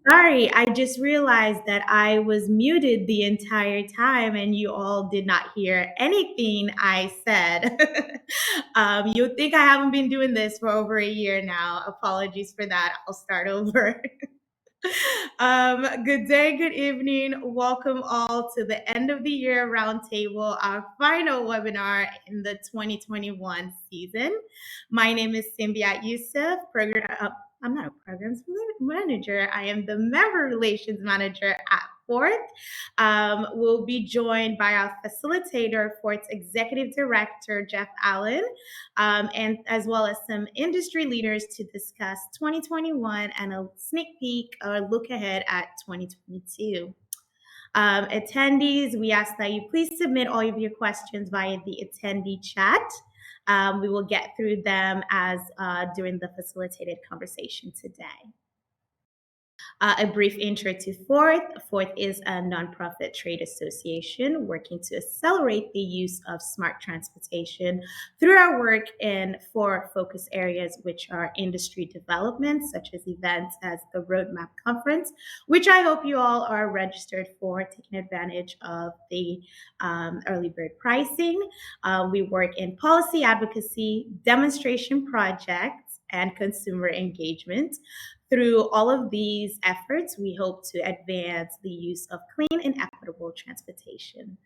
Sorry, I just realized that I was muted the entire time and you all did not hear anything I said. You think I haven't been doing this for over a year now. Apologies for that. I'll start over. Good day, good evening. Welcome all to the end of the year roundtable, our final webinar in the 2021 season. My name is Simbiat Youssef, I'm not a programs manager. I am the member relations manager at Fort. We'll be joined by our facilitator, Fort's executive director, Jeff Allen, and as well as some industry leaders to discuss 2021 and a sneak peek or look ahead at 2022. Attendees, we ask that you please submit all of your questions via the attendee chat. We will get through them as during the facilitated conversation today. A brief intro to Forth. Forth is a nonprofit trade association working to accelerate the use of smart transportation through our work in four focus areas, which are industry development, such as events as the Roadmap Conference, which I hope you all are registered for, taking advantage of the early bird pricing. We work in policy advocacy, demonstration projects, and consumer engagement. Through all of these efforts, we hope to advance the use of clean and equitable transportation.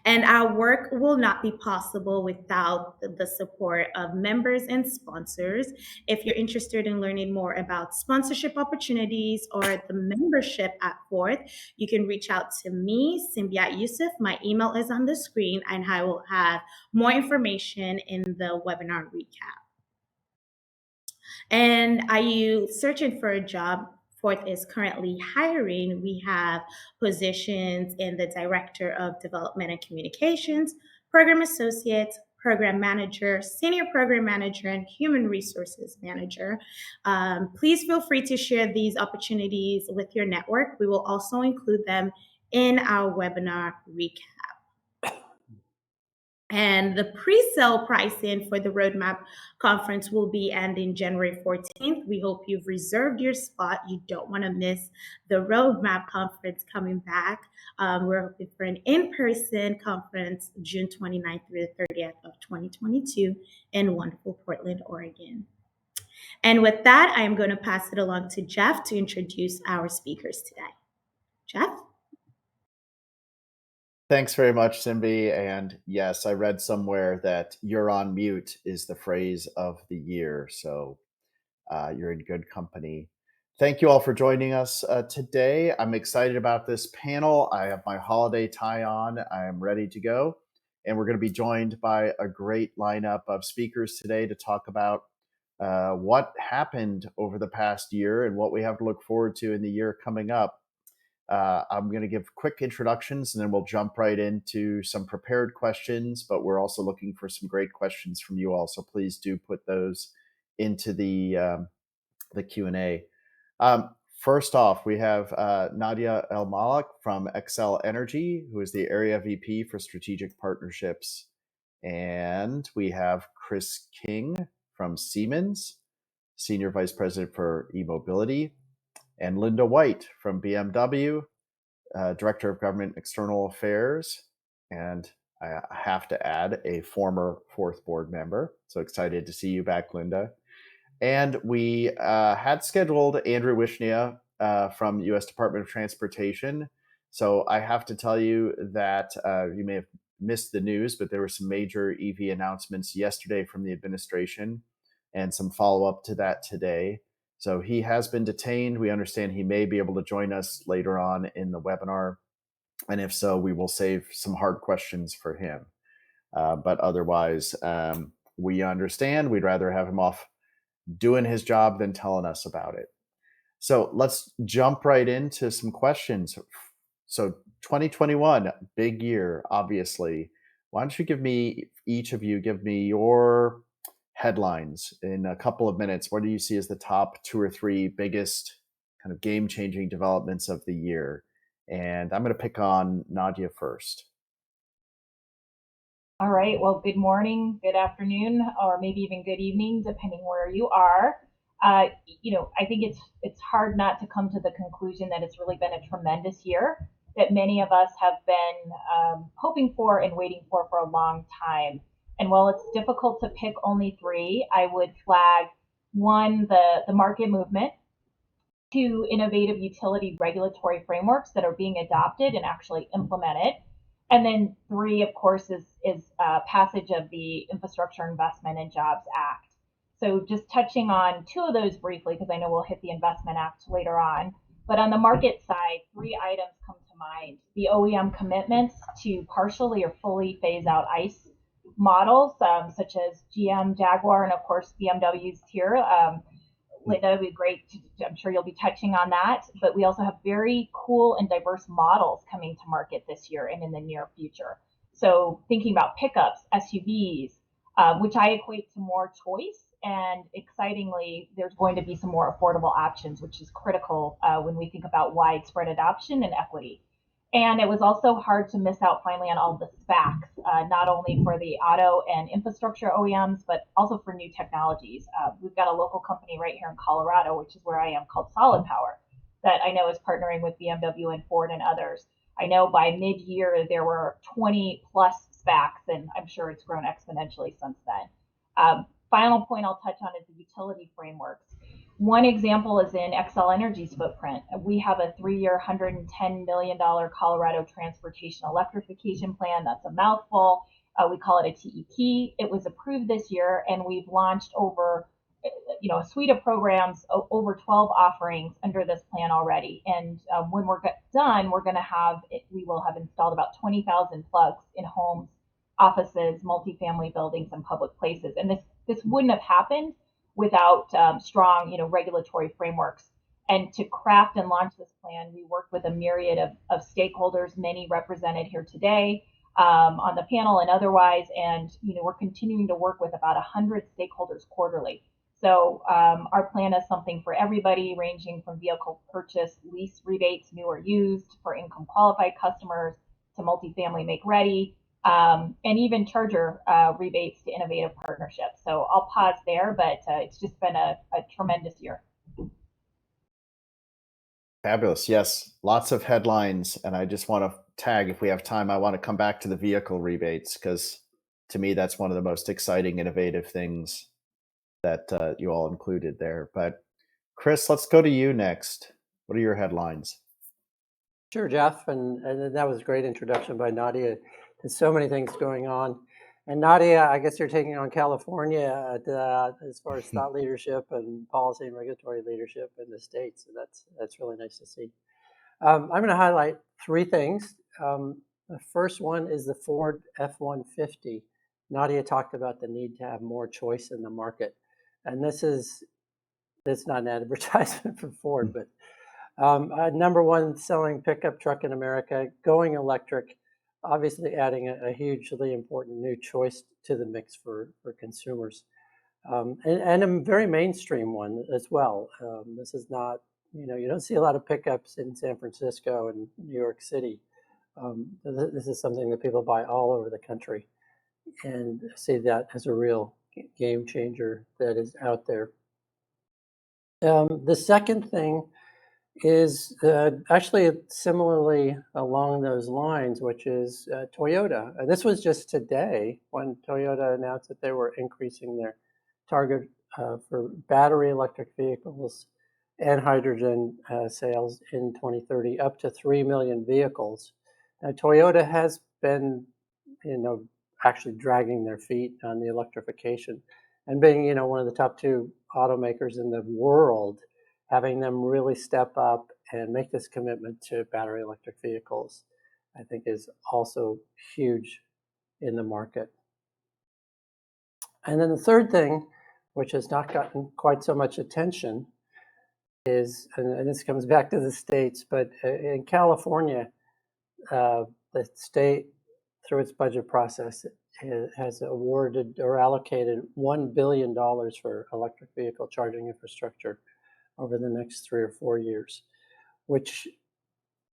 And our work will not be possible without the support of members and sponsors. If you're interested in learning more about sponsorship opportunities or the membership at Forth, you can reach out to me, Simbiat Youssef. My email is on the screen, and I will have more information in the webinar recap. And are you searching for a job? Forth is currently hiring. We have positions in the Director of Development and Communications, Program Associate, Program Manager, Senior Program Manager, and Human Resources Manager. Please feel free to share these opportunities with your network. We will also include them in our webinar recap. And the pre-sale pricing for the Roadmap Conference will be ending January 14th. We hope you've reserved your spot. You don't want to miss the Roadmap Conference coming back. We're hoping for an in-person conference June 29th through the 30th of 2022 in wonderful Portland, Oregon. And with that, I am going to pass it along to Jeff to introduce our speakers today. Jeff? Thanks very much, Simbi. And yes, I read somewhere that "you're on mute" is the phrase of the year. So you're in good company. Thank you all for joining us today. I'm excited about this panel. I have my holiday tie on. I am ready to go. And we're going to be joined by a great lineup of speakers today to talk about what happened over the past year and what we have to look forward to in the year coming up. I'm going to give quick introductions and then we'll jump right into some prepared questions, but we're also looking for some great questions from you all. So please do put those into the Q&A. First off, we have Nadia Mallakh from Xcel Energy, who is the Area VP for Strategic Partnerships. And we have Chris King from Siemens, Senior Vice President for E-Mobility. And Linda White from BMW, Director of Government External Affairs, and I have to add, a former Fourth board member. So excited to see you back, Linda. And we had scheduled Andrew Wishnia from U.S. Department of Transportation. So I have to tell you that you may have missed the news, but there were some major EV announcements yesterday from the administration and some follow-up to that today. So he has been detained. We understand he may be able to join us later on in the webinar. And if so, we will save some hard questions for him. But otherwise, we understand. We'd rather have him off doing his job than telling us about it. So let's jump right into some questions. So 2021, big year, obviously. Why don't you each of you give me your headlines in a couple of minutes. What do you see as the top 2 or 3 biggest kind of game-changing developments of the year? And I'm going to pick on Nadia first. All right. Well, good morning, good afternoon, or maybe even good evening, depending where you are. I think it's hard not to come to the conclusion that it's really been a tremendous year that many of us have been hoping for and waiting for a long time. And while it's difficult to pick only three, I would flag one, the market movement, two, innovative utility regulatory frameworks that are being adopted and actually implemented, and then three, of course, is passage of the Infrastructure Investment and Jobs Act. So just touching on two of those briefly, because I know we'll hit the Investment Act later on. But on the market side, three items come to mind. The OEM commitments to partially or fully phase out ICE models, such as GM, Jaguar, and of course BMW's here. Linda, it'd be great. I'm sure you'll be touching on that. But we also have very cool and diverse models coming to market this year and in the near future. So thinking about pickups, SUVs, which I equate to more choice. And excitingly, there's going to be some more affordable options, which is critical when we think about widespread adoption and equity. And it was also hard to miss out finally on all the SPACs, not only for the auto and infrastructure OEMs, but also for new technologies. We've got a local company right here in Colorado, which is where I am, called Solid Power, that I know is partnering with BMW and Ford and others. I know by mid-year there were 20 plus SPACs, and I'm sure it's grown exponentially since then. Final point I'll touch on is the utility frameworks. One example is in Xcel Energy's footprint. We have a 3-year, $110 million Colorado transportation electrification plan. That's a mouthful. We call it a TEP. It was approved this year, and we've launched over a suite of programs, over 12 offerings under this plan already. And when we're done, we will have installed about 20,000 plugs in homes, offices, multifamily buildings, and public places. And this wouldn't have happened without strong, regulatory frameworks. And to craft and launch this plan, we worked with a myriad of stakeholders, many represented here today on the panel and otherwise. And we're continuing to work with about 100 stakeholders quarterly. So our plan is something for everybody, ranging from vehicle purchase, lease rebates, new or used, for income qualified customers, to multifamily make ready, and even charger rebates to innovative partnerships. So I'll pause there, but it's just been a tremendous year. Fabulous. Yes, lots of headlines. And I just want to tag, if we have time, I want to come back to the vehicle rebates, because to me, that's one of the most exciting, innovative things that you all included there. But Chris, let's go to you next. What are your headlines? Sure, Jeff. And that was a great introduction by Nadia. There's so many things going on. And Nadia, I guess you're taking on California as far as thought leadership and policy and regulatory leadership in the states. So that's really nice to see. I'm going to highlight three things. The first one is the Ford F-150. Nadia talked about the need to have more choice in the market. And this is not an advertisement for Ford, but number one selling pickup truck in America, going electric, obviously adding a hugely important new choice to the mix for consumers. And a very mainstream one as well. This is not, you don't see a lot of pickups in San Francisco and New York City. This is something that people buy all over the country, and see that as a real game changer that is out there. The second thing is actually similarly along those lines, which is Toyota. This was just today when Toyota announced that they were increasing their target for battery electric vehicles and hydrogen sales in 2030 up to 3 million vehicles. Now, Toyota has been, actually dragging their feet on the electrification, and being, one of the top two automakers in the world, having them really step up and make this commitment to battery electric vehicles, I think is also huge in the market. And then the third thing, which has not gotten quite so much attention, is, and this comes back to the states, but in California, the state, through its budget process, has awarded or allocated $1 billion for electric vehicle charging infrastructure over the next 3 or 4 years, which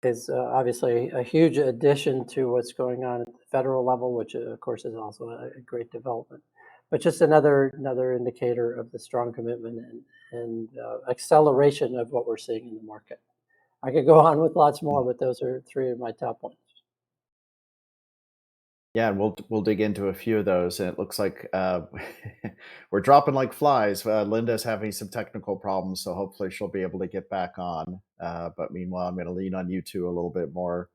is obviously a huge addition to what's going on at the federal level, which of course is also a great development. but just another indicator of the strong commitment and acceleration of what we're seeing in the market. I could go on with lots more, but those are three of my top points. Yeah, and we'll dig into a few of those, and it looks like we're dropping like flies. Linda's having some technical problems, so hopefully she'll be able to get back on. But meanwhile, I'm going to lean on you two a little bit more.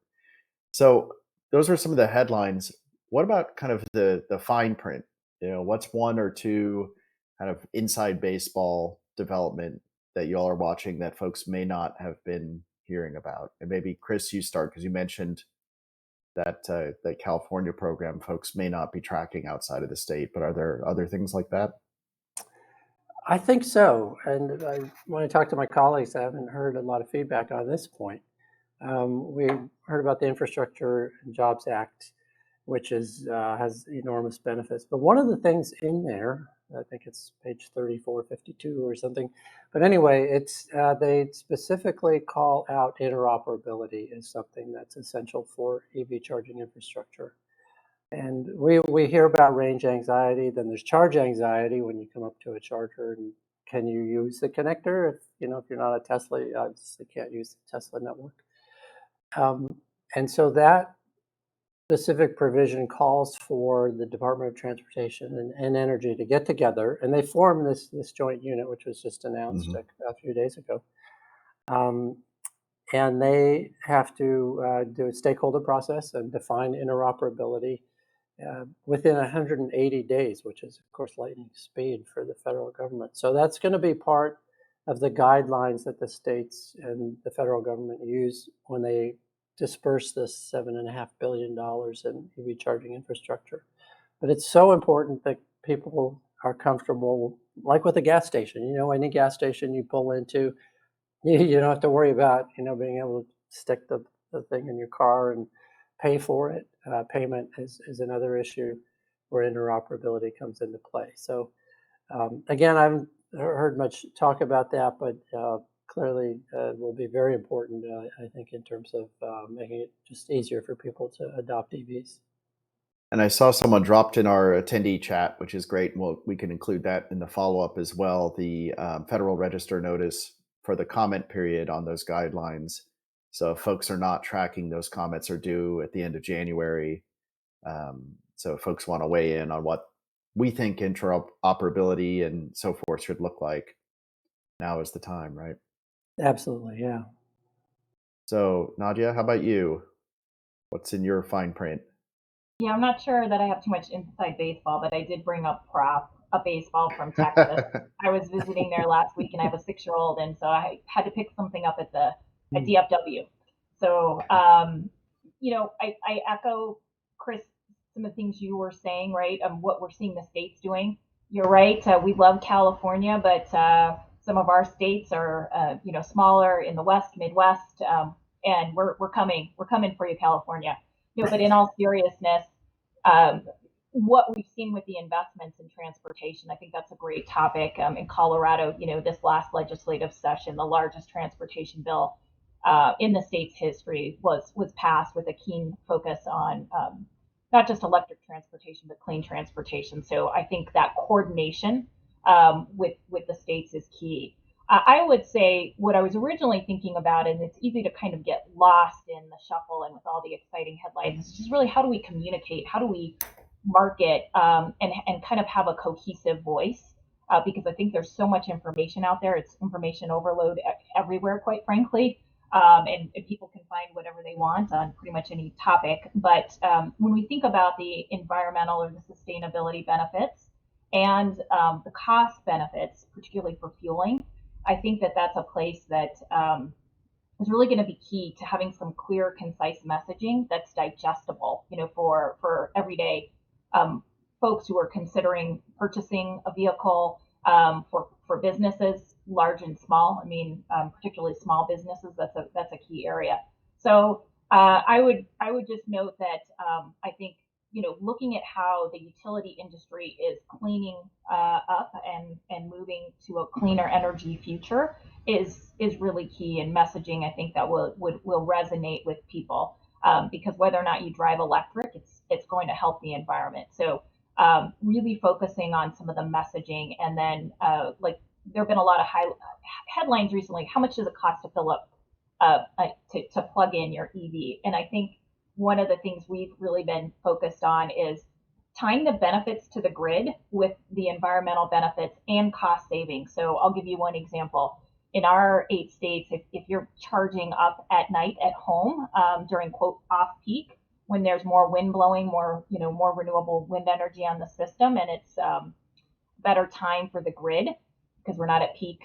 So those are some of the headlines. What about kind of the fine print? What's one or two kind of inside baseball development that y'all are watching that folks may not have been hearing about? And maybe Chris, you start, because you mentioned that California program folks may not be tracking outside of the state, but are there other things like that? I think so. And when I talk to my colleagues, I haven't heard a lot of feedback on this point. We heard about the Infrastructure and Jobs Act, which has enormous benefits. But one of the things in there, I think it's page 3452 or something. But anyway, they specifically call out interoperability as something that's essential for EV charging infrastructure. And we hear about range anxiety, then there's charge anxiety when you come up to a charger and can you use the connector? If you're not a Tesla, you obviously can't use the Tesla network. And so that specific provision calls for the Department of Transportation and Energy to get together, and they form this joint unit, which was just announced a few days ago. And they have to do a stakeholder process and define interoperability within 180 days, which is, of course, lightning speed for the federal government. So that's going to be part of the guidelines that the states and the federal government use when they disperse this $7.5 billion in EV charging infrastructure. But it's so important that people are comfortable, like with a gas station. Any gas station you pull into, you don't have to worry about, being able to stick the thing in your car and pay for it. Payment is another issue where interoperability comes into play. So again, I haven't heard much talk about that, but clearly will be very important, I think, in terms of making it just easier for people to adopt EVs. And I saw someone dropped in our attendee chat, which is great. Well, we can include that in the follow-up as well, the Federal Register notice for the comment period on those guidelines. So if folks are not tracking, those comments are due at the end of January. So if folks want to weigh in on what we think interoperability and so forth should look like, now is the time, right? Absolutely, yeah. So Nadia, how about you? What's in your fine print? Yeah, I'm not sure that I have too much inside baseball, but I did bring up a baseball from Texas. I was visiting there last week, and I have a 6-year-old, and so I had to pick something up at DFW. So, I echo, Chris, some of the things you were saying, right? What we're seeing the states doing. You're right. We love California, but some of our states are, smaller in the West, Midwest, and we're coming for you, California. But in all seriousness, what we've seen with the investments in transportation, I think that's a great topic. In Colorado, this last legislative session, the largest transportation bill in the state's history was passed with a keen focus on not just electric transportation, but clean transportation. So I think that coordination with the states is key. I would say what I was originally thinking about, and it's easy to kind of get lost in the shuffle and with all the exciting headlines, is just really how do we communicate? How do we market and kind of have a cohesive voice? Because I think there's so much information out there. It's information overload everywhere, quite frankly. And people can find whatever they want on pretty much any topic. But when we think about the environmental or the sustainability benefits and the cost benefits, particularly for fueling, I think that that's a place that is really going to be key to having some clear, concise messaging that's digestible, for everyday folks who are considering purchasing a vehicle, for businesses, large and small. I mean, particularly small businesses. That's a key area. So I would just note that I think looking at how the utility industry is cleaning up and moving to a cleaner energy future is really key in messaging. I think that will resonate with people because whether or not you drive electric, it's going to help the environment. So really focusing on some of the messaging. And then like there have been a lot of headlines recently. How much does it cost to fill up to plug in your EV? And I think one of the things we've really been focused on is tying the benefits to the grid with the environmental benefits and cost savings. So I'll give you one example. In our 8 states, if you're charging up at night at home during quote off peak, when there's more wind blowing, more renewable wind energy on the system, and it's better time for the grid because we're not at peak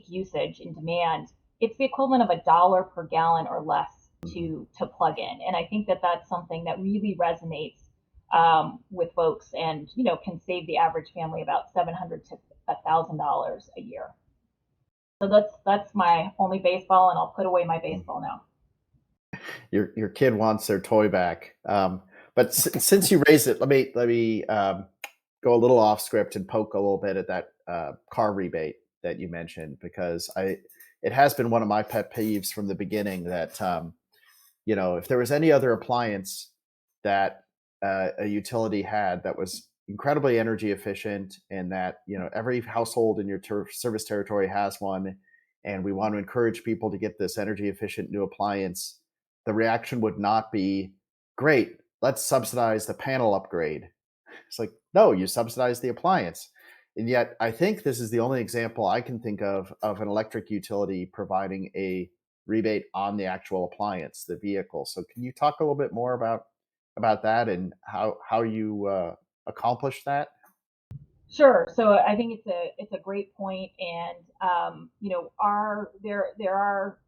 usage and demand, it's the equivalent of $1 per gallon or less to plug in. And I think that that's something that really resonates with folks, and can save the average family about $700 to $1,000 a year. So that's my only baseball, and I'll put away my baseball now. Your kid wants their toy back. But since you raised it, let me go a little off script and poke a little bit at that car rebate that you mentioned, because it has been one of my pet peeves from the beginning that if there was any other appliance that a utility had that was incredibly energy efficient, and that every household in your service territory has one, and we want to encourage people to get this energy efficient new appliance, the reaction would not be, great, let's subsidize the panel upgrade. It's like, no, you subsidize the appliance. And yet I think this is the only example I can think of an electric utility providing a rebate on the actual appliance, the vehicle. So can you talk a little bit more about that and how you accomplish that? Sure. So I think it's a great point, and there are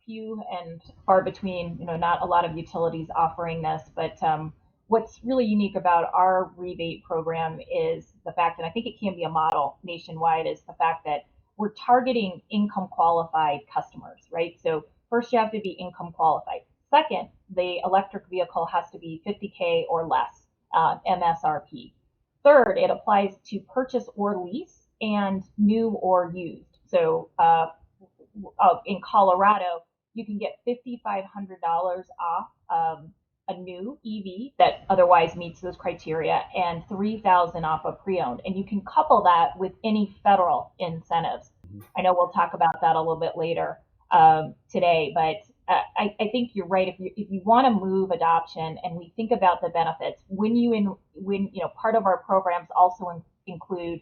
few and far between. Not a lot of utilities offering this, but what's really unique about our rebate program is the fact, and I think it can be a model nationwide, is the fact that we're targeting income qualified customers, right? So first, you have to be income qualified. Second, the electric vehicle has to be 50K or less MSRP. Third, it applies to purchase or lease and new or used. So in Colorado, you can get $5,500 off a new EV that otherwise meets those criteria, and $3,000 off a pre-owned. And you can couple that with any federal incentives. I know we'll talk about that a little bit later today, but I think you're right. If you want to move adoption, and we think about the benefits, when part of our programs also include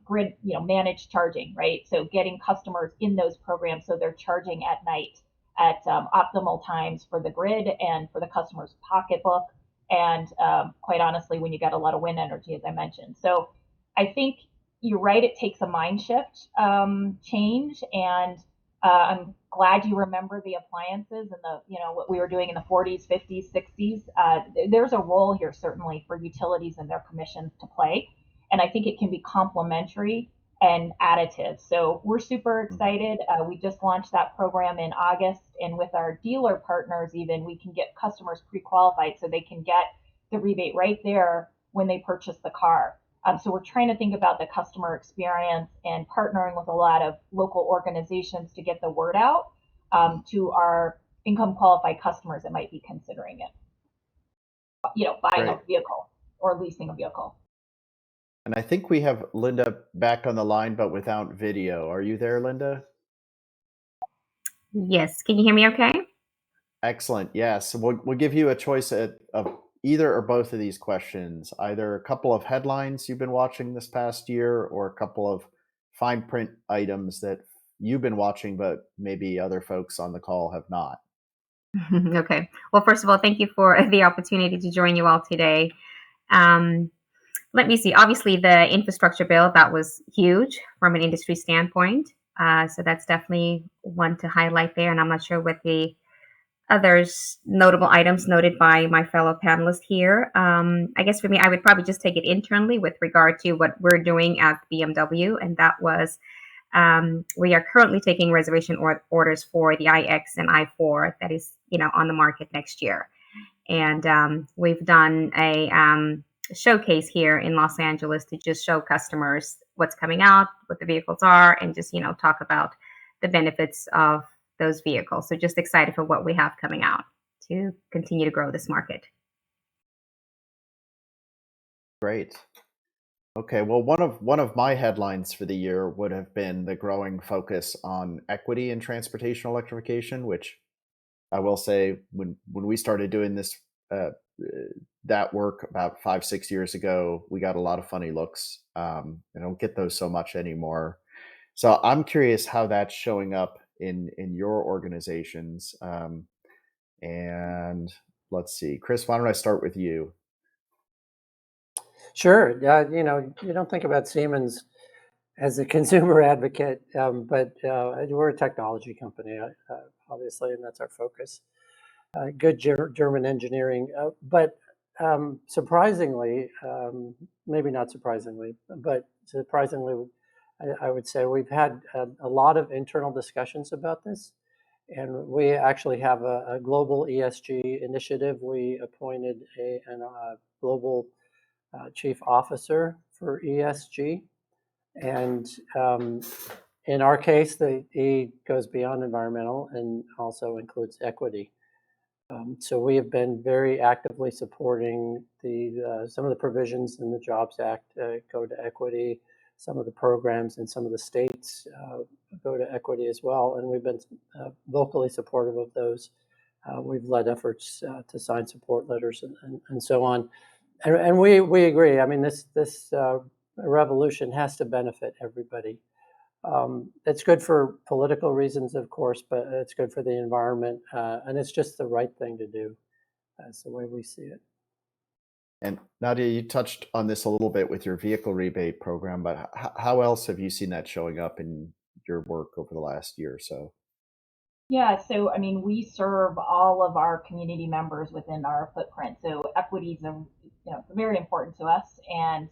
grid managed charging, right? So getting customers in those programs so they're charging at night at optimal times for the grid and for the customer's pocketbook, and quite honestly, when you get a lot of wind energy, as I mentioned. So I think you're right. It takes a mind shift change, and I'm glad you remember the appliances and what we were doing in the 40s, 50s, 60s. There's a role here certainly for utilities and their commissions to play, and I think it can be complementary and additive. So we're super excited. We just launched that program in August, and with our dealer partners, even, we can get customers pre-qualified so they can get the rebate right there when they purchase the car. So we're trying to think about the customer experience and partnering with a lot of local organizations to get the word out to our income qualified customers that might be considering it, buying a vehicle or leasing a vehicle. And I think we have Linda back on the line, but without video. Are you there, Linda? Yes. Can you hear me okay? Excellent. Yes. We'll give you a choice of either or both of these questions, either a couple of headlines you've been watching this past year, or a couple of fine print items that you've been watching, but maybe other folks on the call have not. Okay. Well, first of all, thank you for the opportunity to join you all today. Let me see. Obviously, the infrastructure bill, that was huge from an industry standpoint. So that's definitely one to highlight there. And I'm not sure what the others notable items noted by my fellow panelists here. I guess for me, I would probably just take it internally with regard to what we're doing at BMW. And that was, we are currently taking reservation orders for the iX and i4 that is, on the market next year. And we've done a showcase here in Los Angeles to just show customers what's coming out, what the vehicles are, and just, talk about the benefits of those vehicles. So just excited for what we have coming out to continue to grow this market. Great. Okay, well, one of my headlines for the year would have been the growing focus on equity in transportation electrification, which I will say when we started doing this that work about 5 6 years ago, we got a lot of funny looks. I don't get those so much anymore. So I'm curious how that's showing up in your organizations. And let's see, Chris, why don't I start with you? Sure. You don't think about Siemens as a consumer advocate, but we're a technology company, obviously, and that's our focus. Good German engineering, but surprisingly, maybe not surprisingly, but surprisingly, I would say we've had a lot of internal discussions about this, and we actually have a global ESG initiative. We appointed a global chief officer for ESG, and in our case, the E goes beyond environmental and also includes equity. So we have been very actively supporting some of the provisions in the Jobs Act go to equity. Some of the programs in some of the states go to equity as well, and we've been vocally supportive of those. We've led efforts to sign support letters and so on, and we agree. I mean, this revolution has to benefit everybody. It's good for political reasons, of course, but it's good for the environment, and it's just the right thing to do. That's the way we see it. And Nadia, you touched on this a little bit with your vehicle rebate program, but how else have you seen that showing up in your work over the last year or so? Yeah, so I mean, we serve all of our community members within our footprint. So equities are, very important to us, and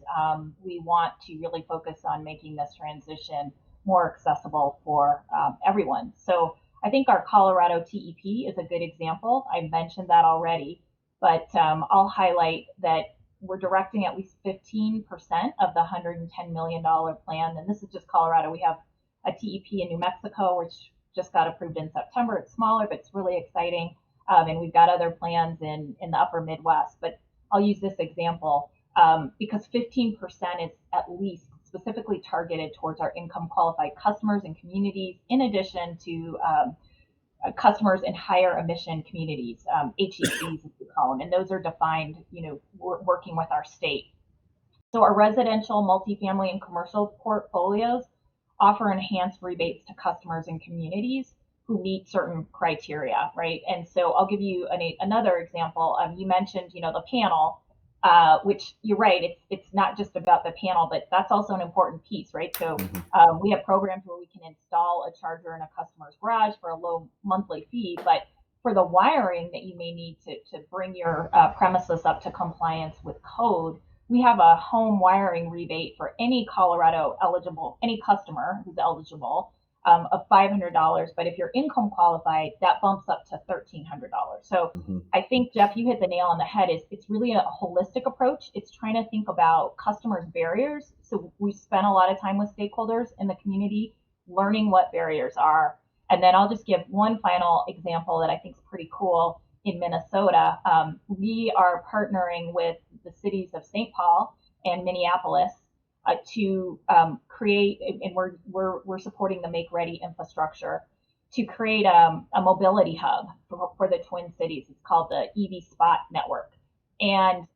we want to really focus on making this transition more accessible for everyone. So I think our Colorado TEP is a good example. I mentioned that already, but I'll highlight that we're directing at least 15% of the $110 million plan, and this is just Colorado. We have a TEP in New Mexico, which just got approved in September. It's smaller, but it's really exciting. And we've got other plans in the upper Midwest. But I'll use this example because 15% is at least specifically targeted towards our income qualified customers and communities, in addition to customers in higher emission communities, HECs as we call them. And those are defined, working with our state. So our residential, multifamily, and commercial portfolios offer enhanced rebates to customers and communities who meet certain criteria, right? And so I'll give you another example. You mentioned, the panel, which you're right, it's not just about the panel, but that's also an important piece, right? So we have programs where we can install a charger in a customer's garage for a low monthly fee, but for the wiring that you may need to bring your premises up to compliance with code, we have a home wiring rebate for any customer who's eligible of $500. But if you're income qualified, that bumps up to $1,300. So I think, Jeff, you hit the nail on the head. It's really a holistic approach. It's trying to think about customers' barriers. So we spent a lot of time with stakeholders in the community learning what barriers are. And then I'll just give one final example that I think is pretty cool. In Minnesota, we are partnering with the cities of St. Paul and Minneapolis to create, and we're supporting the Make Ready infrastructure to create a mobility hub for the Twin Cities. It's called the EV Spot Network, and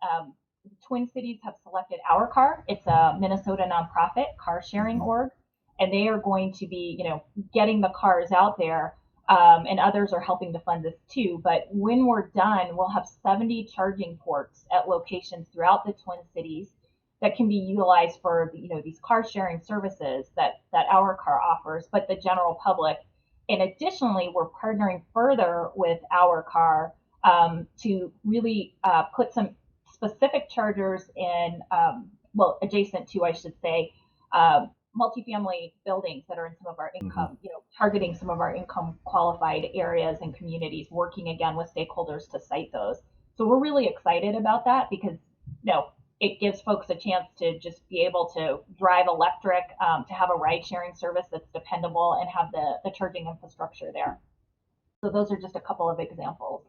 the Twin Cities have selected Our Car. It's a Minnesota nonprofit car sharing org, and they are going to be, getting the cars out there. And others are helping to fund this too. But when we're done, we'll have 70 charging ports at locations throughout the Twin Cities that can be utilized for, these car sharing services that Our Car offers, but the general public. And additionally, we're partnering further with Our Car to really put some specific chargers in, adjacent to, I should say, multifamily buildings that are in some of our income, targeting some of our income qualified areas and communities, working again with stakeholders to site those. So we're really excited about that because, it gives folks a chance to just be able to drive electric, to have a ride sharing service that's dependable and have the charging infrastructure there. So those are just a couple of examples.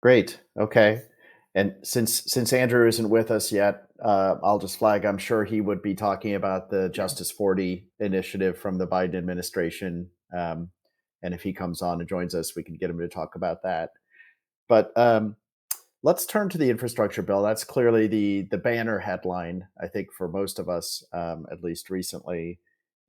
Great. Okay. And since Andrew isn't with us yet, I'll just flag, I'm sure he would be talking about the Justice 40 initiative from the Biden administration. And if he comes on and joins us, we can get him to talk about that. But let's turn to the infrastructure bill. That's clearly the banner headline, I think, for most of us, at least recently.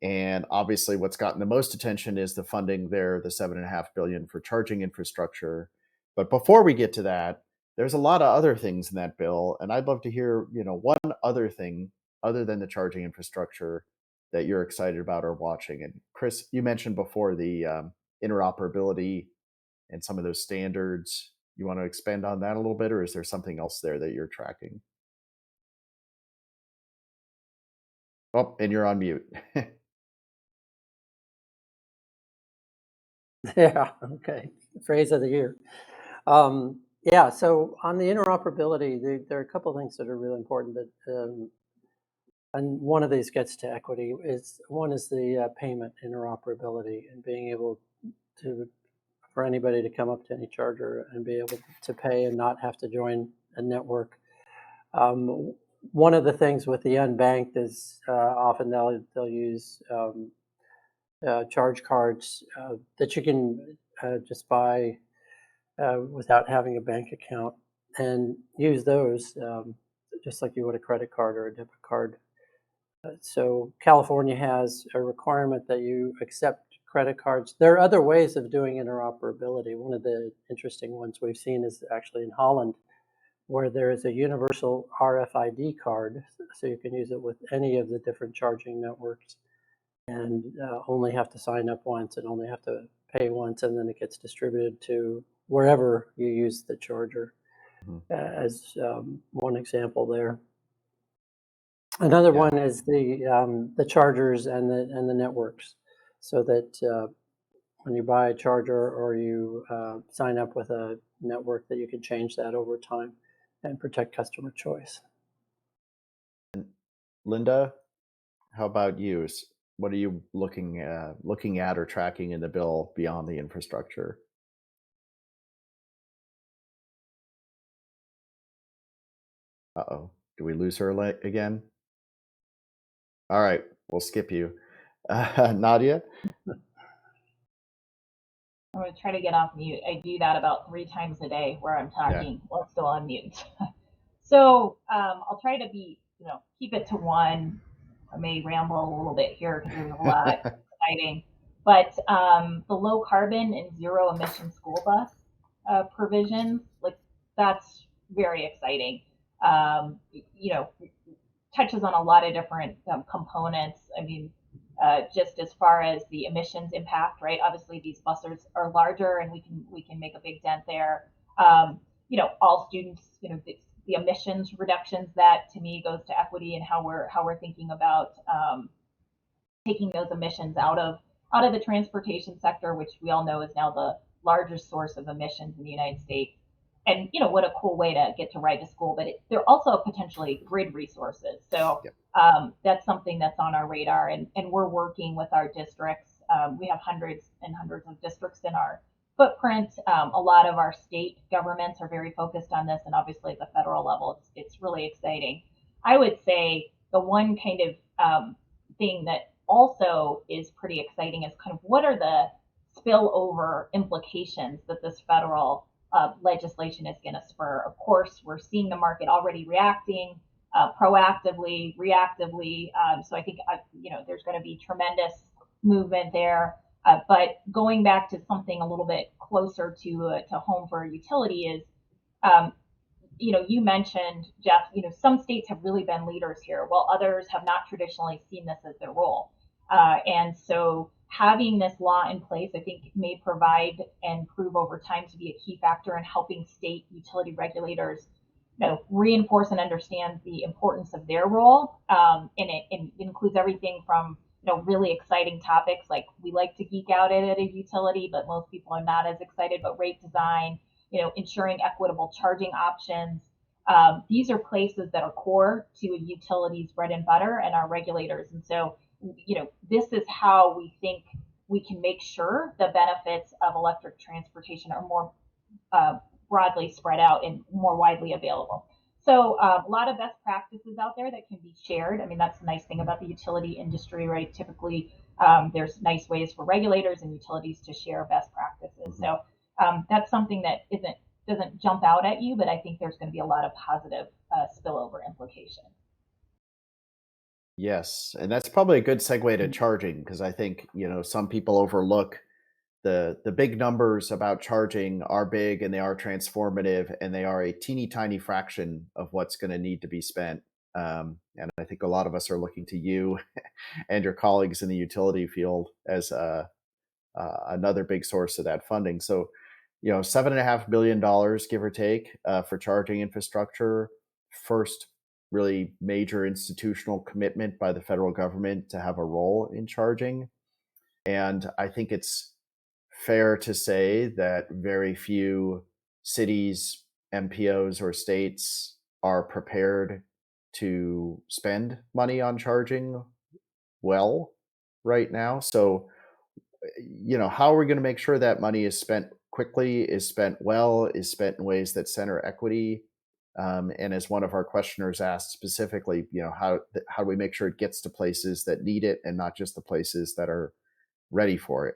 And obviously what's gotten the most attention is the funding there, the $7.5 billion for charging infrastructure. But before we get to that, there's a lot of other things in that bill, and I'd love to hear, one other thing other than the charging infrastructure that you're excited about or watching. And Chris, you mentioned before the interoperability and some of those standards. You want to expand on that a little bit, or is there something else there that you're tracking? Oh, and you're on mute. Yeah, okay. Phrase of the year. Yeah, so on the interoperability, there are a couple of things that are really important. And one of these gets to equity. One is the payment interoperability and being able for anybody to come up to any charger and be able to pay and not have to join a network. One of the things with the unbanked is often they'll use charge cards that you can just buy without having a bank account, and use those just like you would a credit card or a debit card. So California has a requirement that you accept credit cards. There are other ways of doing interoperability. One of the interesting ones we've seen is actually in Holland, where there is a universal RFID card, so you can use it with any of the different charging networks, and only have to sign up once and only have to pay once, and then it gets distributed to wherever you use the charger. As one example there. Another one is the chargers and the networks, so that when you buy a charger or you sign up with a network, that you can change that over time and protect customer choice. Linda, how about you? What are you looking at or tracking in the bill beyond the infrastructure? Uh-oh, do we lose her again? All right, we'll skip you. Nadia? I'm going to try to get off mute. I do that about 3 times a day where I'm talking while still on mute. So I'll try to keep it to one. I may ramble a little bit here because there's a lot exciting. But the low carbon and zero emission school bus provisions, that's very exciting. Touches on a lot of different components. I mean, just as far as the emissions impact, right? Obviously, these buses are larger, and we can make a big dent there. All students, the emissions reductions, that to me goes to equity and how we're thinking about taking those emissions out of the transportation sector, which we all know is now the largest source of emissions in the United States. And what a cool way to get to ride to school, but they're also potentially grid resources. So that's something that's on our radar, and we're working with our districts. We have hundreds and hundreds of districts in our footprint. A lot of our state governments are very focused on this, and obviously at the federal level, it's really exciting. I would say the one kind of thing that also is pretty exciting is kind of what are the spillover implications that this federal legislation is going to spur. Of course, we're seeing the market already reacting proactively, reactively. So I think there's going to be tremendous movement there. But going back to something a little bit closer to home for a utility is, you mentioned, Jeff, some states have really been leaders here, while others have not traditionally seen this as their role. And so having this law in place, I think, may provide and prove over time to be a key factor in helping state utility regulators reinforce and understand the importance of their role. And it includes everything from really exciting topics like we like to geek out at a utility, but most people are not as excited, but rate design, ensuring equitable charging options. These are places that are core to a utility's bread and butter and our regulators. And so, this is how we think we can make sure the benefits of electric transportation are more broadly spread out and more widely available. So a lot of best practices out there that can be shared. I mean, that's the nice thing about the utility industry, right? Typically, there's nice ways for regulators and utilities to share best practices. So that's something that doesn't jump out at you, but I think there's going to be a lot of positive spillover implication. Yes, and that's probably a good segue to charging, because I think, some people overlook the big numbers about charging are big and they are transformative, and they are a teeny tiny fraction of what's going to need to be spent. And I think a lot of us are looking to you and your colleagues in the utility field as another big source of that funding. So, $7.5 billion, give or take, for charging infrastructure. First really major institutional commitment by the federal government to have a role in charging. And I think it's fair to say that very few cities, MPOs, or states are prepared to spend money on charging well right now. So, how are we going to make sure that money is spent quickly, is spent well, is spent in ways that center equity? And as one of our questioners asked specifically, how do we make sure it gets to places that need it and not just the places that are ready for it?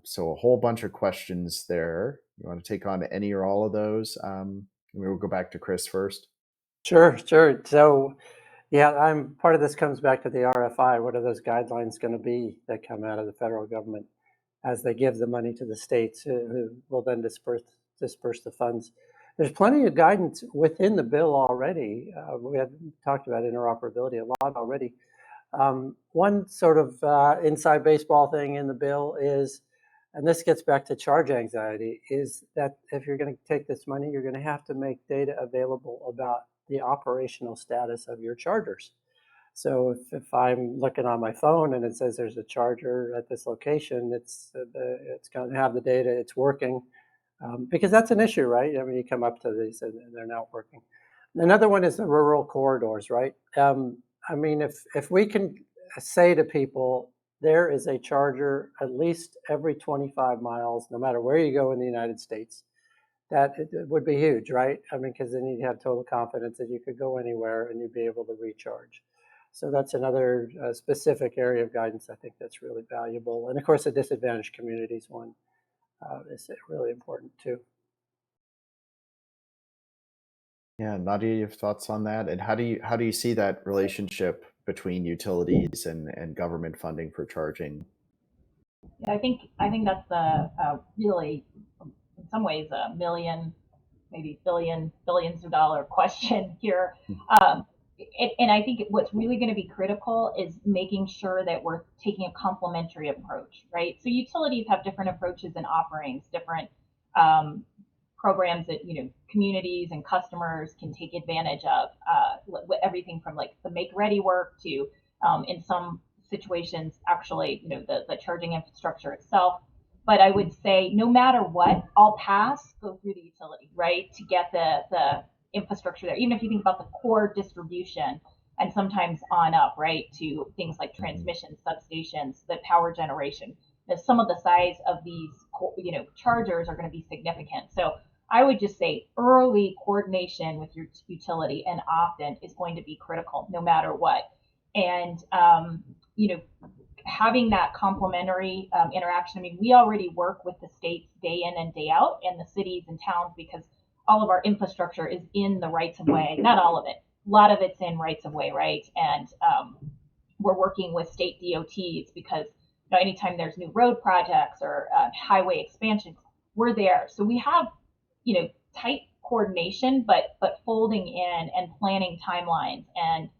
So a whole bunch of questions there. You want to take on any or all of those? We'll go back to Chris first. Sure. So, yeah, part of this comes back to the RFI. What are those guidelines going to be that come out of the federal government as they give the money to the states, who will then disperse the funds? There's plenty of guidance within the bill already. We had talked about interoperability a lot already. One sort of inside baseball thing in the bill is, and this gets back to charge anxiety, is that if you're going to take this money, you're going to have to make data available about the operational status of your chargers. So if I'm looking on my phone and it says there's a charger at this location, it's going to have the data, it's working, because that's an issue, right? I mean, you come up to these and they're not working. Another one is the rural corridors, right? I mean, if we can say to people, there is a charger at least every 25 miles, no matter where you go in the United States, that it would be huge, right? I mean, because then you'd have total confidence that you could go anywhere and you'd be able to recharge. So that's another specific area of guidance I think that's really valuable. And of course, the disadvantaged communities one is really important too. Yeah, Nadia, you have thoughts on that? And how do you see that relationship between utilities and government funding for charging? Yeah, I think that's a really, in some ways, a million, maybe billions of dollar question here. And I think what's really going to be critical is making sure that we're taking a complementary approach, right? So utilities have different approaches and offerings, different programs that communities and customers can take advantage of. Everything from like the make ready work to, in some situations, actually, the charging infrastructure itself. But I would say no matter what, all paths go through the utility, right, to get the infrastructure there. Even if you think about the core distribution and sometimes on up, right, to things like transmission, substations, the power generation. Some of the size of these, chargers are going to be significant. So I would just say early coordination with your utility and often is going to be critical no matter what. And, having that complementary interaction. I mean, we already work with the states day in and day out, and the cities and towns, because all of our infrastructure is in the rights of way. Not all of it. A lot of it's in rights of way, right? And we're working with state DOTs because anytime there's new road projects or highway expansion, we're there. So we have, tight coordination, but folding in and planning timelines and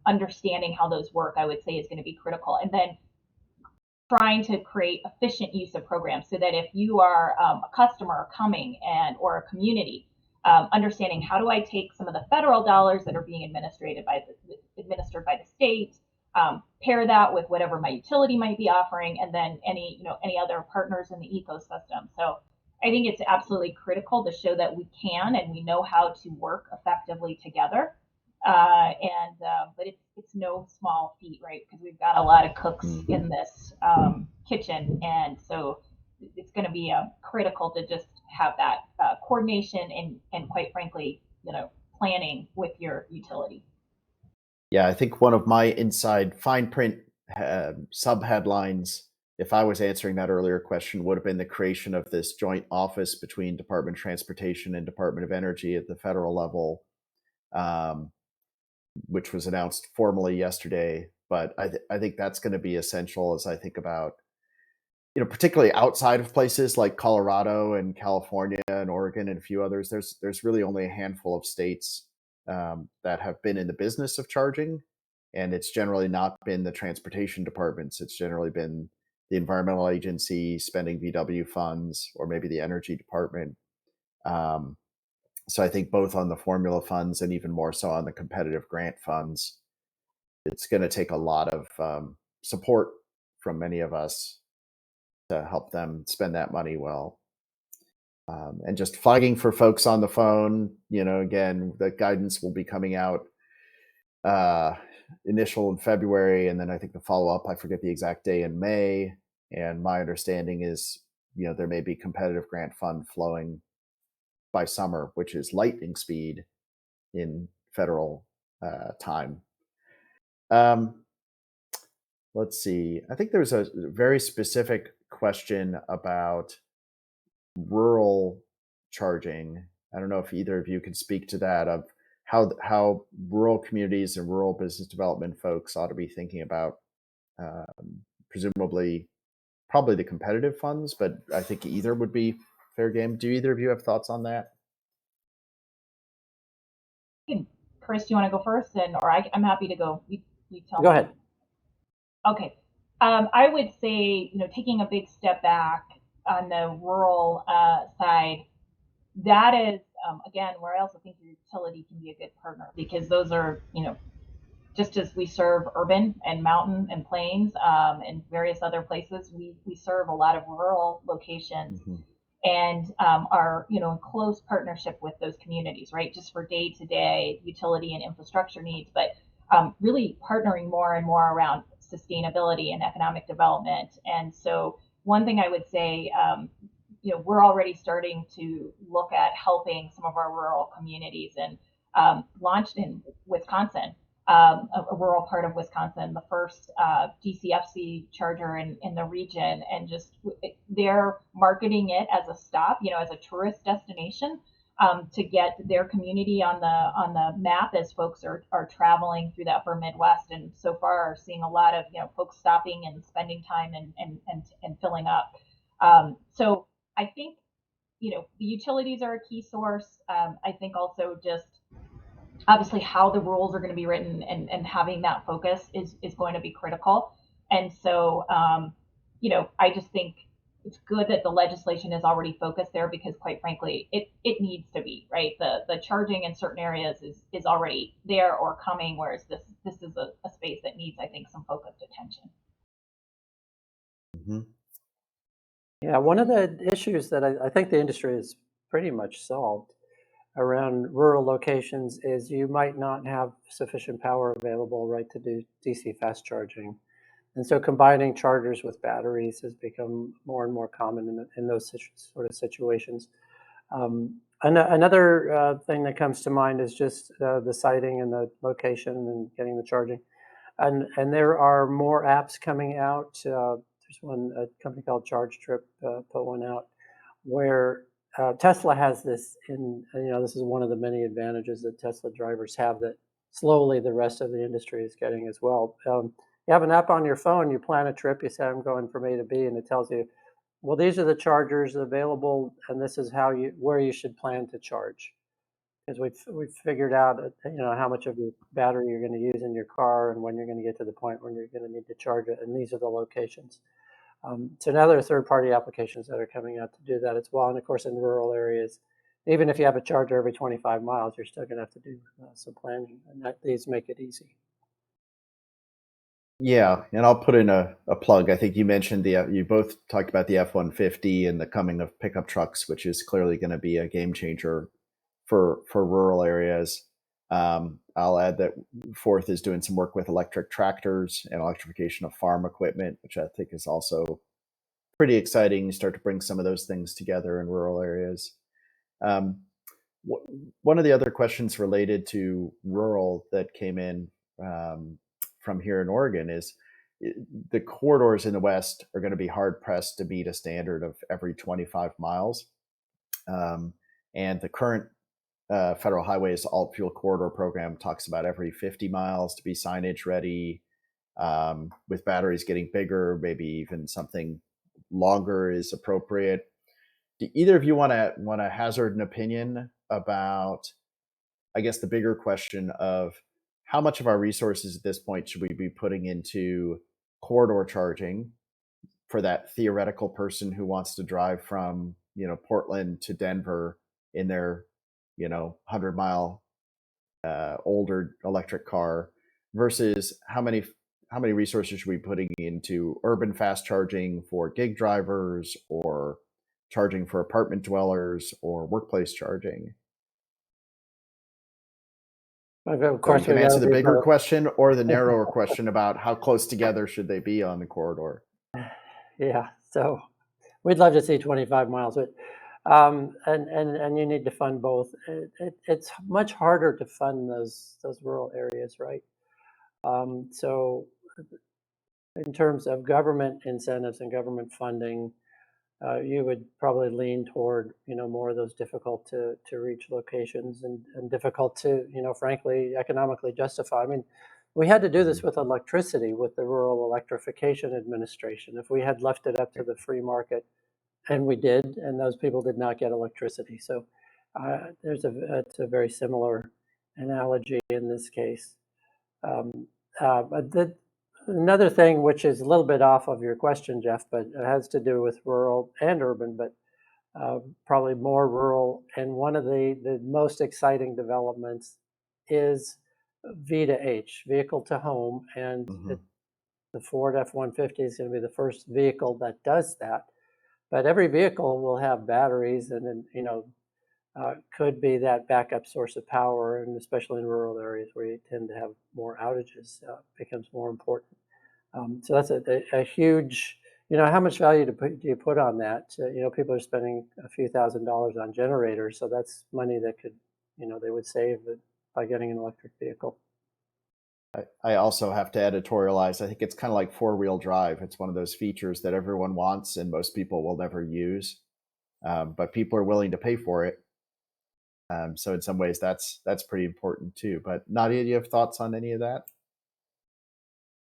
understanding how those work, I would say, is going to be critical. And then trying to create efficient use of programs so that if you are a customer coming or a community, understanding how do I take some of the federal dollars that are being administered by the state, pair that with whatever my utility might be offering, and then any other partners in the ecosystem. So I think it's absolutely critical to show that we can and we know how to work effectively together. But it's no small feat, right? Because we've got a lot of cooks in this kitchen, and so it's going to be critical to just have that coordination and quite frankly, planning with your utility. Yeah, I think one of my inside fine print sub headlines, if I was answering that earlier question, would have been the creation of this joint office between Department of Transportation and Department of Energy at the federal level, which was announced formally yesterday. But I think that's going to be essential as I think about, particularly outside of places like Colorado and California and Oregon and a few others. There's really only a handful of states that have been in the business of charging, and it's generally not been the transportation departments. It's generally been the environmental agency spending VW funds, or maybe the energy department. So I think both on the formula funds and even more so on the competitive grant funds, it's going to take a lot of support from many of us to help them spend that money well. And just flagging for folks on the phone, again, the guidance will be coming out initial in February, and then I think the follow-up, I forget the exact day, in May. And my understanding is, there may be competitive grant fund flowing by summer, which is lightning speed in federal time. Let's see. I think there's a very specific question about rural charging. I don't know if either of you could speak to that, of how rural communities and rural business development folks ought to be thinking about, presumably, probably the competitive funds, but I think either would be fair game. Do either of you have thoughts on that? Chris, do you want to go first, or I'm happy to go. You tell me. Go ahead. Okay. I would say, taking a big step back on the rural side, that is, again, where I also think your utility can be a good partner, because those are, just as we serve urban and mountain and plains and various other places, we serve a lot of rural locations. Mm-hmm. And are, in close partnership with those communities, right? Just for day-to-day utility and infrastructure needs, but really partnering more and more around sustainability and economic development. And so one thing I would say, we're already starting to look at helping some of our rural communities, and launched in Wisconsin, a rural part of Wisconsin, the first DCFC charger in the region, and just they're marketing it as a stop, as a tourist destination, to get their community on the map as folks are traveling through the upper Midwest, and so far are seeing a lot of folks stopping and spending time and filling up. So I think the utilities are a key source. I think also just obviously how the rules are going to be written and having that focus is going to be critical. And so, I just think it's good that the legislation is already focused there, because quite frankly, it needs to be, right? The charging in certain areas is already there or coming, whereas this is a space that needs, I think, some focused attention. Mm-hmm. Yeah, one of the issues that I think the industry has pretty much solved around rural locations is you might not have sufficient power available, right, to do DC fast charging. And so combining chargers with batteries has become more and more common in those sort of situations. Another thing that comes to mind is just the siting and the location and getting the charging. And there are more apps coming out. There's a company called Charge Trip put one out where Tesla has this, this is one of the many advantages that Tesla drivers have that slowly the rest of the industry is getting as well. You have an app on your phone, you plan a trip, you say, I'm going from A to B, and it tells you, well, these are the chargers available, and this is where you should plan to charge. Because we've figured out, how much of your battery you're going to use in your car and when you're going to get to the point when you're going to need to charge it, and these are the locations. So now there are third-party applications that are coming out to do that as well. And of course, in rural areas, even if you have a charger every 25 miles, you're still going to have to do some planning, and these make it easy. Yeah, and I'll put in a plug. I think you mentioned you both talked about the F-150 and the coming of pickup trucks, which is clearly going to be a game changer for rural areas. I'll add that Forth is doing some work with electric tractors and electrification of farm equipment, which I think is also pretty exciting. You start to bring some of those things together in rural areas. One of the other questions related to rural that came in from here in Oregon is the corridors in the West are going to be hard pressed to meet a standard of every 25 miles. And the current Federal Highways Alt Fuel Corridor program talks about every 50 miles to be signage ready. With batteries getting bigger, maybe even something longer is appropriate. Do either of you want to hazard an opinion about, I guess, the bigger question of how much of our resources at this point should we be putting into corridor charging for that theoretical person who wants to drive from, Portland to Denver in their, 100-mile older electric car, versus how many resources should we be putting into urban fast charging for gig drivers, or charging for apartment dwellers, or workplace charging? Of course, so you can answer the bigger question or the narrower question about how close together should they be on the corridor. Yeah, so we'd love to see 25 miles, but and you need to fund both. It's much harder to fund those rural areas, right? So in terms of government incentives and government funding, you would probably lean toward, more of those difficult to reach locations and difficult to, frankly, economically justify. I mean, we had to do this with electricity, with the Rural Electrification Administration. If we had left it up to the free market, and we did, and those people did not get electricity. So it's a very similar analogy in this case. But another thing, which is a little bit off of your question, Jeff, but it has to do with rural and urban, but probably more rural. And one of the most exciting developments is V2H, vehicle to home. And the Ford F-150 is going to be the first vehicle that does that. But every vehicle will have batteries, and then, could be that backup source of power, and especially in rural areas where you tend to have more outages, becomes more important. So that's a huge, how much value do you put on that? People are spending a few $1,000s on generators, so that's money that could, they would save by getting an electric vehicle. I also have to editorialize. I think it's kind of like four-wheel drive. It's one of those features that everyone wants and most people will never use, but people are willing to pay for it. So in some ways, that's pretty important too. But Nadia, do you have thoughts on any of that?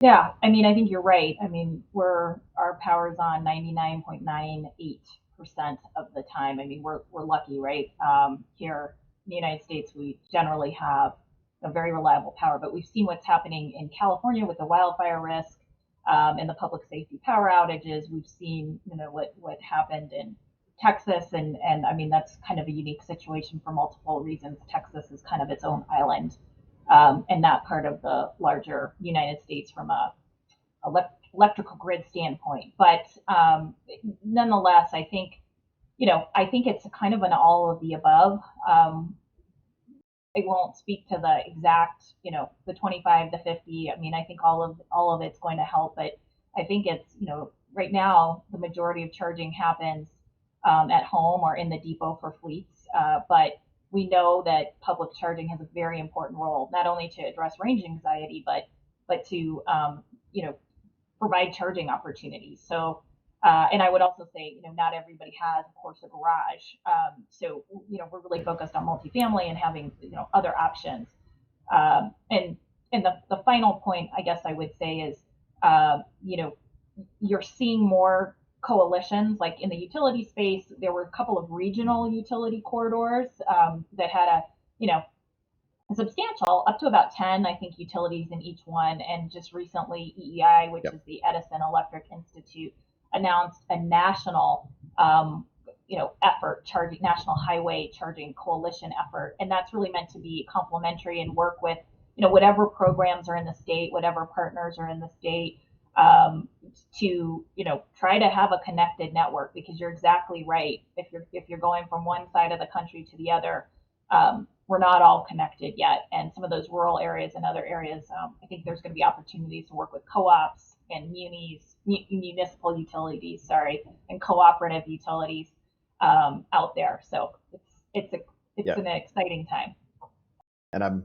Yeah, I mean, I think you're right. I mean, our power's on 99.98% of the time. I mean, we're lucky, right? Here in the United States, we generally have a very reliable power, but we've seen what's happening in California with the wildfire risk and the public safety power outages. We've seen, what happened in Texas, and I mean, that's kind of a unique situation for multiple reasons. Texas is kind of its own island, and not part of the larger United States from a electrical grid standpoint. But nonetheless, I think it's kind of an all of the above. I won't speak to the exact, the 25 to 50. I mean, I think all of it's going to help, but I think it's, right now the majority of charging happens at home or in the depot for fleets. But we know that public charging has a very important role, not only to address range anxiety, but to, provide charging opportunities. So, and I would also say, not everybody has, of course, a garage. So, we're really focused on multifamily and having, other options. And the final point, I guess I would say is, you're seeing more coalitions, like in the utility space. There were a couple of regional utility corridors that had a substantial, up to about 10, I think, utilities in each one. And just recently, EEI, which is the Edison Electric Institute, announced a national, national highway charging coalition effort. And that's really meant to be complementary and work with, whatever programs are in the state, whatever partners are in the state, to, try to have a connected network, because you're exactly right. If you're going from one side of the country to the other, we're not all connected yet. And some of those rural areas and other areas, I think there's going to be opportunities to work with co-ops municipal utilities, sorry, and cooperative utilities out there. So it's an exciting time. And I'm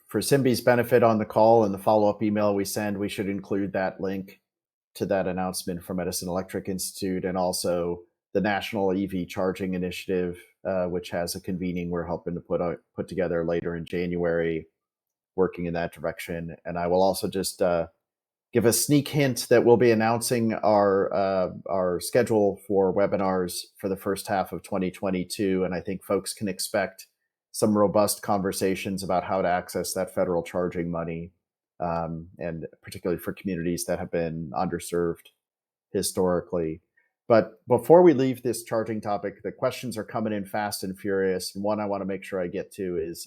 for Simbi's benefit on the call and the follow-up email we send, we should include that link to that announcement from Edison Electric Institute, and also the National EV Charging Initiative, which has a convening we're helping to put together later in January, working in that direction. And I will also just give a sneak hint that we'll be announcing our schedule for webinars for the first half of 2022, and I think folks can expect some robust conversations about how to access that federal charging money, and particularly for communities that have been underserved historically. But before we leave this charging topic, the questions are coming in fast and furious. And one I want to make sure I get to is,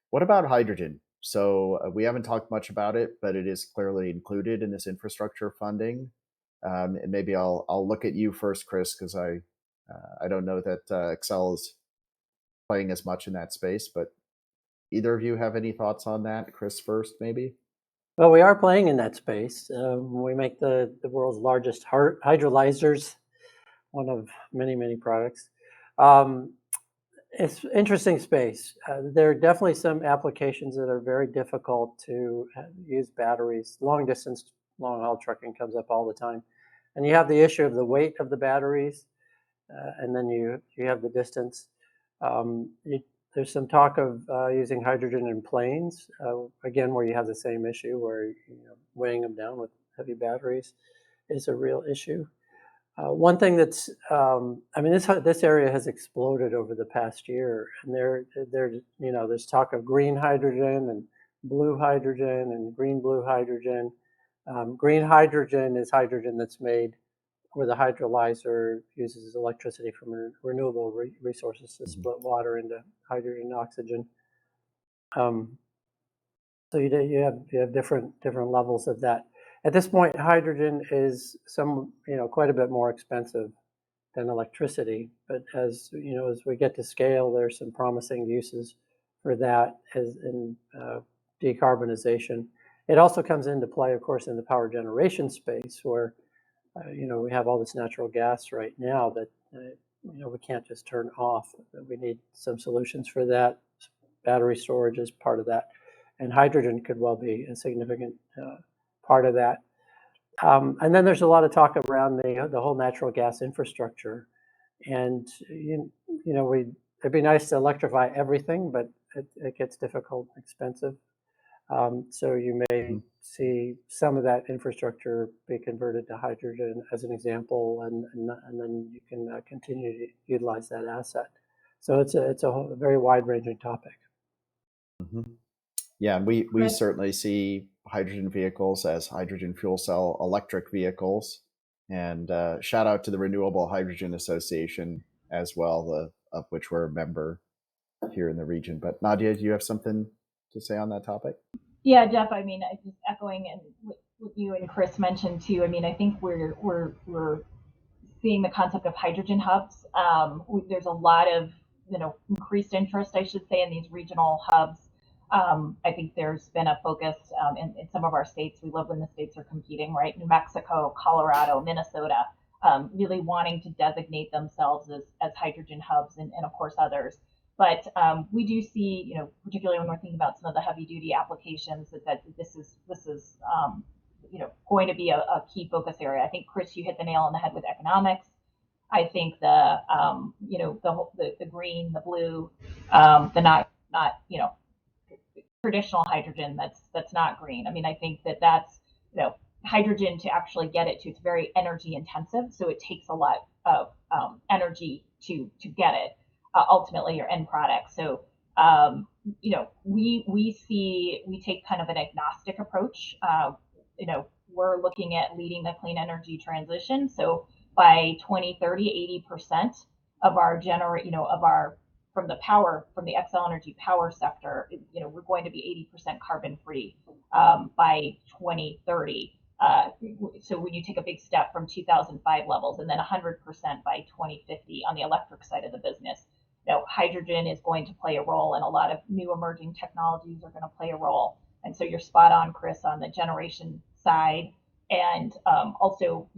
what about hydrogen? So we haven't talked much about it, but it is clearly included in this infrastructure funding. And maybe I'll look at you first, Chris, because I don't know that Xcel is playing as much in that space, but either of you have any thoughts on that? Chris first, maybe? Well, we are playing in that space. We make the world's largest hydrolyzers, one of many, many products. It's interesting space. There are definitely some applications that are very difficult to use batteries. Long distance, long haul trucking comes up all the time. And you have the issue of the weight of the batteries, and then you have the distance. There's some talk of using hydrogen in planes, again, where you have the same issue where weighing them down with heavy batteries is a real issue. One thing that's, this area has exploded over the past year, and there's talk of green hydrogen and blue hydrogen and green-blue hydrogen. Green hydrogen is hydrogen that's made where the hydrolyzer uses electricity from renewable resources to split water into hydrogen and oxygen. So you have different levels of that. At this point, hydrogen is quite a bit more expensive than electricity. But as we get to scale, there's some promising uses for that as in decarbonization. It also comes into play, of course, in the power generation space, where we have all this natural gas right now that we can't just turn off. We need some solutions for that. Battery storage is part of that, and hydrogen could well be a significant part of that. And then there's a lot of talk around the whole natural gas infrastructure, and it'd be nice to electrify everything, but it gets difficult, expensive. So you may see some of that infrastructure be converted to hydrogen, as an example, and then you can continue to utilize that asset. So it's a very wide-ranging topic. Mm-hmm. Yeah, and we certainly see hydrogen vehicles as hydrogen fuel cell electric vehicles, and shout out to the Renewable Hydrogen Association as well, of which we're a member here in the region. But Nadia, do you have something to say on that topic? Yeah, Jeff, just echoing and what you and Chris mentioned too. I think we're seeing the concept of hydrogen hubs. There's a lot of increased interest, I should say, in these regional hubs. I think there's been a focus in some of our states. We love when the states are competing, right? New Mexico, Colorado, Minnesota, really wanting to designate themselves as hydrogen hubs, and of course others. But we do see, particularly when we're thinking about some of the heavy duty applications, that this is going to be a key focus area. I think, Chris, you hit the nail on the head with economics. I think the green, the blue, the not traditional hydrogen that's not green. I think that's hydrogen, to actually get it to, it's very energy intensive, so it takes a lot of energy to get it. Ultimately your end product. So, we take kind of an agnostic approach. We're looking at leading the clean energy transition. So by 2030, 80% of our from the Xcel Energy power sector, we're going to be 80% carbon free by 2030. So when you take a big step from 2005 levels, and then 100% by 2050 on the electric side of the business. Hydrogen is going to play a role, and a lot of new emerging technologies are going to play a role. And so you're spot on, Chris, on the generation side, and also,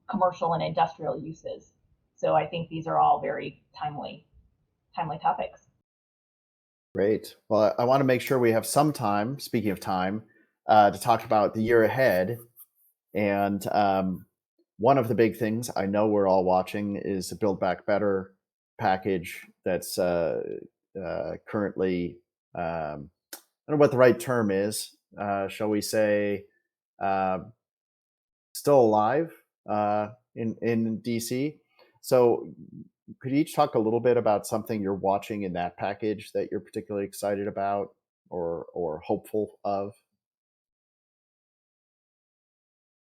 commercial and industrial uses. So I think these are all very timely topics. Great. Well, I want to make sure we have some time, speaking of time, to talk about the year ahead. And one of the big things I know we're all watching is the Build Back Better package that's currently, I don't know what the right term is, shall we say, still alive in DC. So could you each talk a little bit about something you're watching in that package that you're particularly excited about or hopeful of?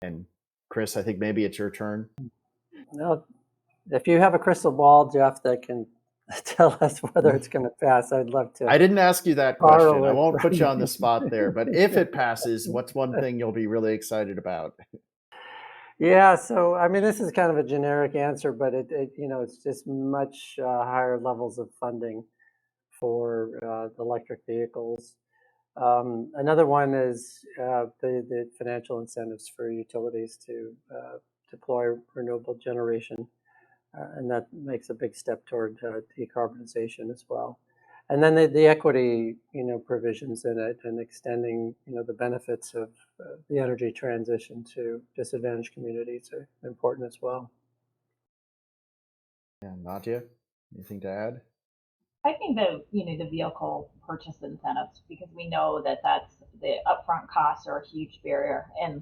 And Chris, I think maybe it's your turn. No, if you have a crystal ball, Jeff, that can tell us whether it's going to pass, I'd love to. I didn't ask you that question. I won't put you on the spot there. But if it passes, what's one thing you'll be really excited about? Yeah, so I mean, this is kind of a generic answer, but it's just much higher levels of funding for the electric vehicles. Another one is the financial incentives for utilities to deploy renewable generation, and that makes a big step toward decarbonization as well. And then the equity, provisions in it, and extending, the benefits of the energy transition to disadvantaged communities are important as well. And Nadia, anything to add? I think the vehicle purchase incentives, because we know that that's the upfront costs are a huge barrier. And,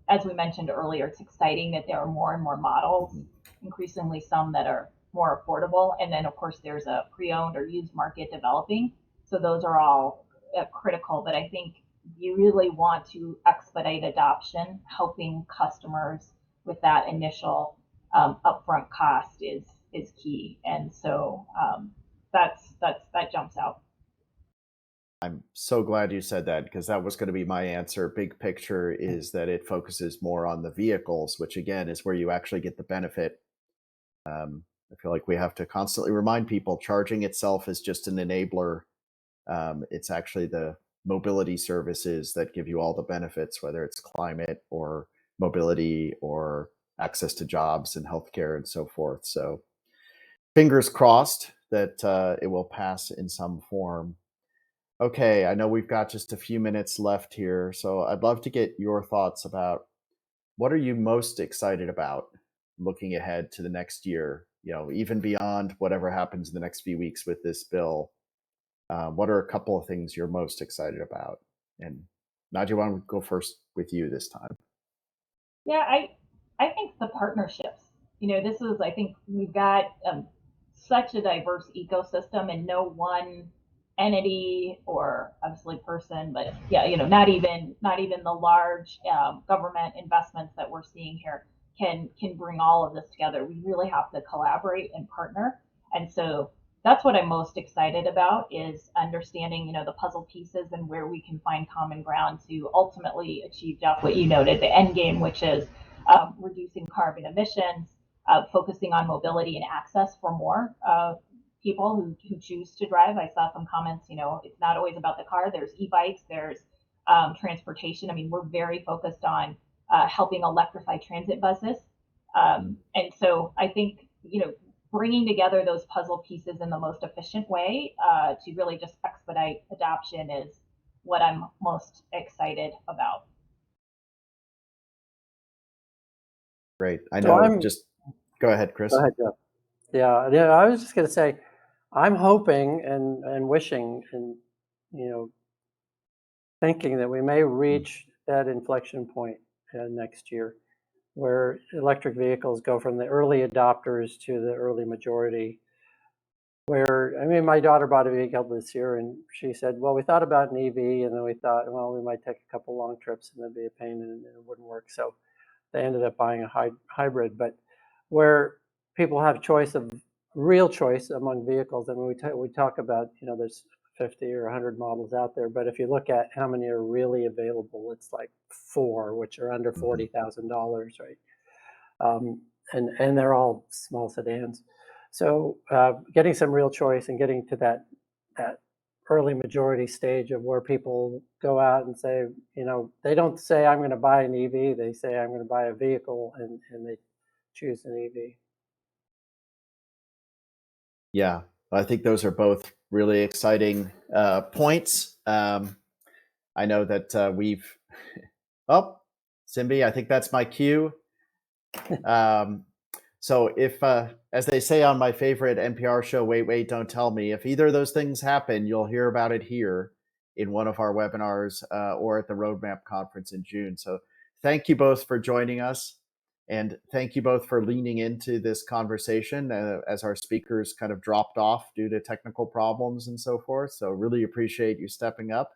as we mentioned earlier, it's exciting that there are more and more models, increasingly some that are more affordable. And then, of course, there's a pre-owned or used market developing. So those are all critical. But I think you really want to expedite adoption. Helping customers with that initial upfront cost is key. And so that jumps out. I'm so glad you said that, because that was going to be my answer. Big picture is that it focuses more on the vehicles, which again is where you actually get the benefit. I feel like we have to constantly remind people charging itself is just an enabler. It's actually the mobility services that give you all the benefits, whether it's climate or mobility or access to jobs and healthcare and so forth. So fingers crossed that it will pass in some form. Okay, I know we've got just a few minutes left here, so I'd love to get your thoughts about what are you most excited about looking ahead to the next year, even beyond whatever happens in the next few weeks with this bill. What are a couple of things you're most excited about? And Nadia, why don't we go first with you this time? Yeah, I think the partnerships. I think we've got such a diverse ecosystem, and no one entity or obviously person, but yeah, not even the large government investments that we're seeing here can bring all of this together. We really have to collaborate and partner, and so that's what I'm most excited about, is understanding the puzzle pieces and where we can find common ground to ultimately achieve, Jeff, what you noted, the end game, which is reducing carbon emissions, focusing on mobility and access for more people who choose to drive. I saw some comments, it's not always about the car. There's e-bikes, there's transportation. I mean, we're very focused on helping electrify transit buses. And so I think, bringing together those puzzle pieces in the most efficient way to really just expedite adoption is what I'm most excited about. Great. I know. Just go ahead, Chris. Go ahead, Jeff. Yeah. I was just going to say, I'm hoping and wishing and thinking that we may reach that inflection point next year, where electric vehicles go from the early adopters to the early majority. Where, I mean, my daughter bought a vehicle this year, and she said, well, we thought about an EV, and then we thought, well, we might take a couple long trips, and it'd be a pain, and it wouldn't work. So they ended up buying a hybrid. But where people have real choice among vehicles, I mean, we talk about, there's 50 or 100 models out there, but if you look at how many are really available, it's like 4, which are under $40,000, right? And they're all small sedans. So getting some real choice and getting to that early majority stage of where people go out and say, they don't say I'm going to buy an EV, they say I'm going to buy a vehicle, and they choose an EV. Yeah, I think those are both really exciting points. I know that we've, oh, Simbi, I think that's my cue. So if, as they say on my favorite NPR show, Wait, Don't Tell Me, if either of those things happen, you'll hear about it here in one of our webinars or at the Roadmap conference in June. So thank you both for joining us. And thank you both for leaning into this conversation as our speakers kind of dropped off due to technical problems and so forth. So really appreciate you stepping up.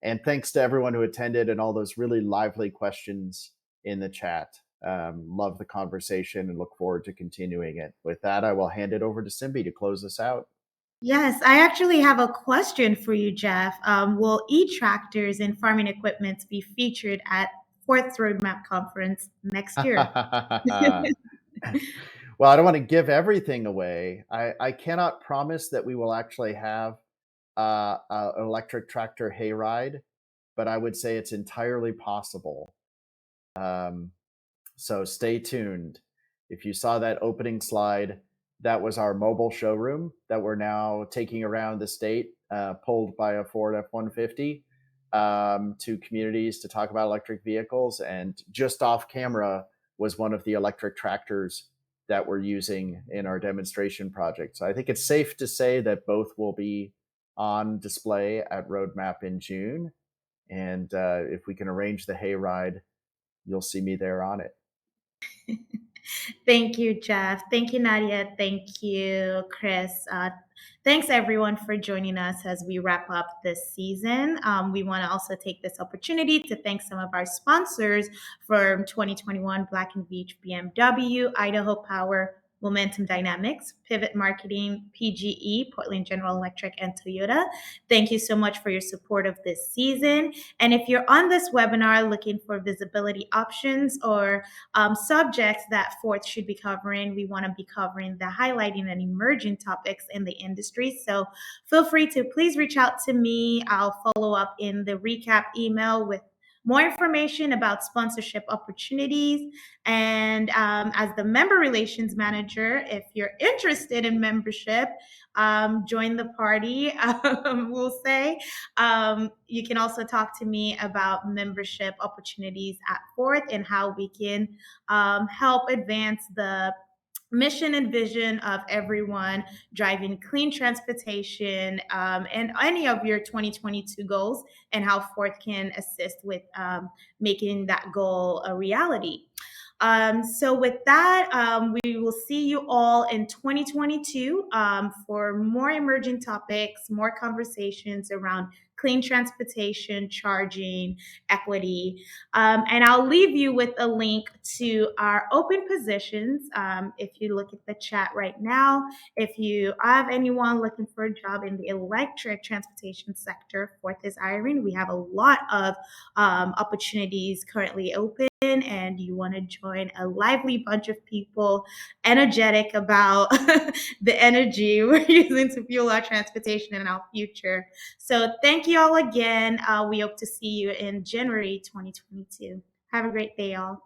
And thanks to everyone who attended and all those really lively questions in the chat. Love the conversation and look forward to continuing it. With that, I will hand it over to Simbi to close us out. Yes, I actually have a question for you, Jeff. Will e-tractors and farming equipment be featured at Fourth Roadmap Conference next year? Well, I don't want to give everything away. I cannot promise that we will actually have an electric tractor hayride, but I would say it's entirely possible. So stay tuned. If you saw that opening slide, that was our mobile showroom that we're now taking around the state, pulled by a Ford F-150 to communities to talk about electric vehicles. And just off camera was one of the electric tractors that we're using in our demonstration project. So I think it's safe to say that both will be on display at Roadmap in June. And if we can arrange the hayride, you'll see me there on it. Thank you, Jeff. Thank you, Nadia. Thank you, Chris. Thanks, everyone, for joining us as we wrap up this season. We want to also take this opportunity to thank some of our sponsors for 2021, Black & Veatch, BMW, Idaho Power, Momentum Dynamics, Pivot Marketing, PGE, Portland General Electric, and Toyota. Thank you so much for your support of this season. And if you're on this webinar looking for visibility options or subjects that Fourth should be covering, we want to be covering the highlighting and emerging topics in the industry. So feel free to please reach out to me. I'll follow up in the recap email with more information about sponsorship opportunities. And as the member relations manager, if you're interested in membership, join the party, we'll say. You can also talk to me about membership opportunities at Fourth and how we can help advance the mission and vision of everyone driving clean transportation and any of your 2022 goals, and how Fourth can assist with making that goal a reality. So with that, we will see you all in 2022 for more emerging topics, more conversations around clean transportation, charging, equity. And I'll leave you with a link to our open positions. If you look at the chat right now, if you have anyone looking for a job in the electric transportation sector, Fourth is hiring. We have a lot of opportunities currently open, and you want to join a lively bunch of people energetic about the energy we're using to fuel our transportation and our future. So thank you all again. We hope to see you in January 2022. Have a great day, all.